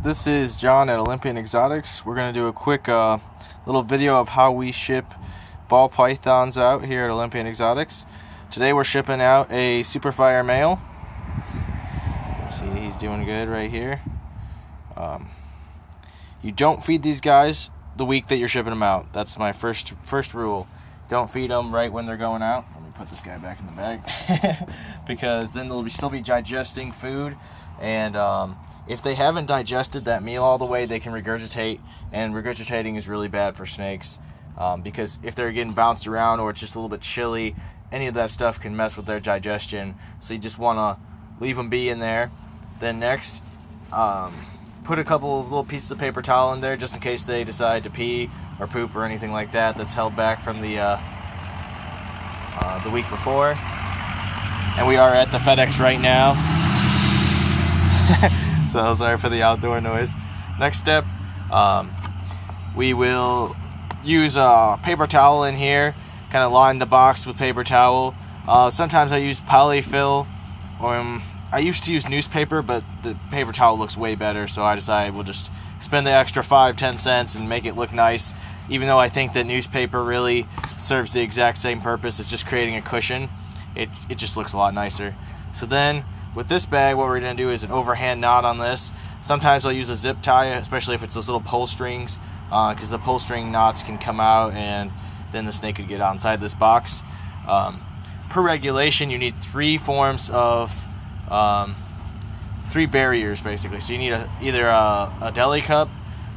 This is John at Olympian Exotics. We're going to do a quick little video of how we ship ball pythons out here at Olympian Exotics. Today we're shipping out a Superfire male. Let's see, he's doing good right here. You don't feed these guys the week that you're shipping them out. That's my first rule. Don't feed them right when they're going out. Let me put this guy back in the bag because then they'll still be digesting food, and if they haven't digested that meal all the way, they can regurgitate, and regurgitating is really bad for snakes because if they're getting bounced around or it's just a little bit chilly, any of that stuff can mess with their digestion. So you just want to leave them be in there. Then next, put a couple of little pieces of paper towel in there just in case they decide to pee or poop or anything like that that's held back from the week before. And we are at the FedEx right now. So sorry for the outdoor noise. Next step, we will use a paper towel in here, kind of line the box with paper towel. Sometimes I use polyfill, or I used to use newspaper, but the paper towel looks way better, so I decided we'll just spend the extra 5-10 cents and make it look nice, even though I think that newspaper really serves the exact same purpose. It's just creating a cushion. It just looks a lot nicer. So then with this bag, what we're going to do is an overhand knot on this. Sometimes I'll use a zip tie, especially if it's those little pull strings, because the pull string knots can come out and then the snake could get outside this box. Per regulation, you need three forms of three barriers basically. So you need either a deli cup,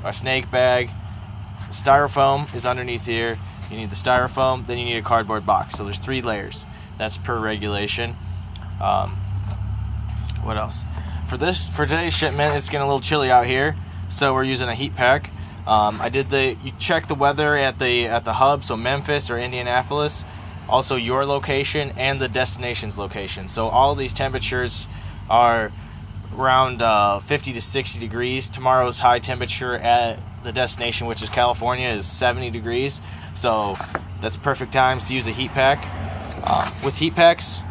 a snake bag, styrofoam is underneath here. You need the styrofoam, then you need a cardboard box. So there's 3 layers. That's per regulation. What else? For today's shipment, it's getting a little chilly out here, so we're using a heat pack. You check the weather at the hub, so Memphis or Indianapolis, also your location and the destination's location. So all these temperatures are around 50 to 60 degrees. Tomorrow's high temperature at the destination, which is California, is 70 degrees. So that's perfect times to use a heat pack. With heat packs,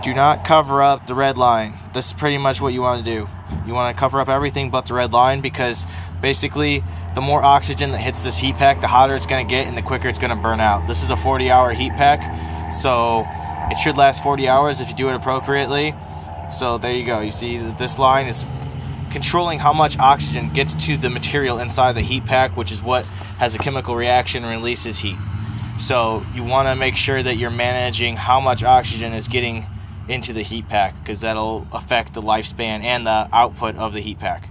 do not cover up the red line. This is pretty much what you want to do. You want to cover up everything but the red line, because basically the more oxygen that hits this heat pack, the hotter it's going to get and the quicker it's going to burn out. This is a 40-hour heat pack, so it should last 40 hours if you do it appropriately. So there you go. You see that this line is controlling how much oxygen gets to the material inside the heat pack, which is what has a chemical reaction and releases heat. So you want to make sure that you're managing how much oxygen is getting into the heat pack, because that'll affect the lifespan and the output of the heat pack.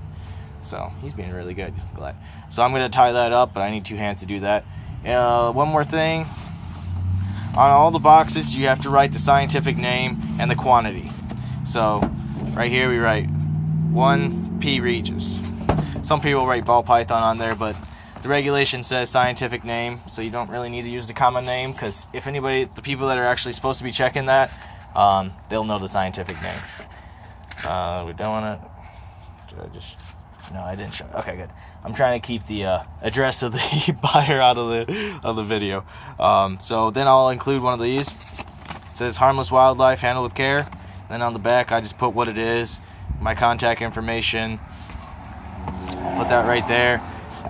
So he's being really good. Glad. So I'm going to tie that up, but I need 2 hands to do that. One more thing. On all the boxes, you have to write the scientific name and the quantity. So right here we write 1 P. regis. Some people write ball python on there, but the regulation says scientific name, so you don't really need to use the common name, because if anybody, the people that are actually supposed to be checking that, they'll know the scientific name. We don't want to. No, I didn't show. Okay, good. I'm trying to keep the address of the buyer out of the video. So then I'll include one of these. It says harmless wildlife, handled with care. Then on the back, I just put what it is, my contact information. Put that right there.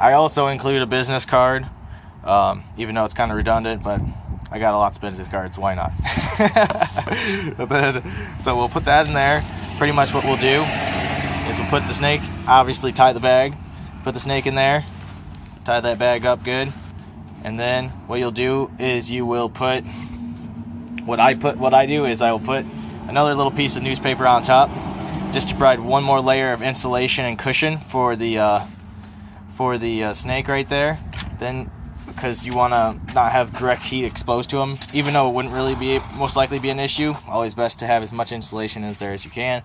I also include a business card, even though it's kind of redundant, but I got a lot of business cards, so why not? So we'll put that in there. Pretty much what we'll do is we'll put the snake, obviously tie the bag, put the snake in there, tie that bag up good, and then what you'll do is you will put, what I do is I will put another little piece of newspaper on top, just to provide one more layer of insulation and cushion for the snake right there. Then, because you want to not have direct heat exposed to them, even though it wouldn't really most likely be an issue, always best to have as much insulation as there as you can.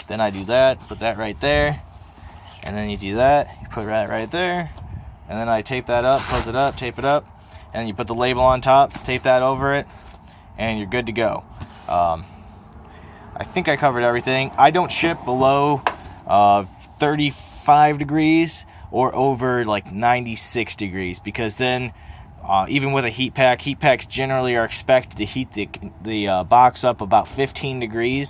Then I do that, put that right there, and then you do that, you put that right there, and then I tape that up, close it up, tape it up, and you put the label on top, tape that over it, and you're good to go. I think I covered everything. I don't ship below 35 degrees or over like 96 degrees, because then even with a heat packs generally are expected to heat the box up about 15 degrees.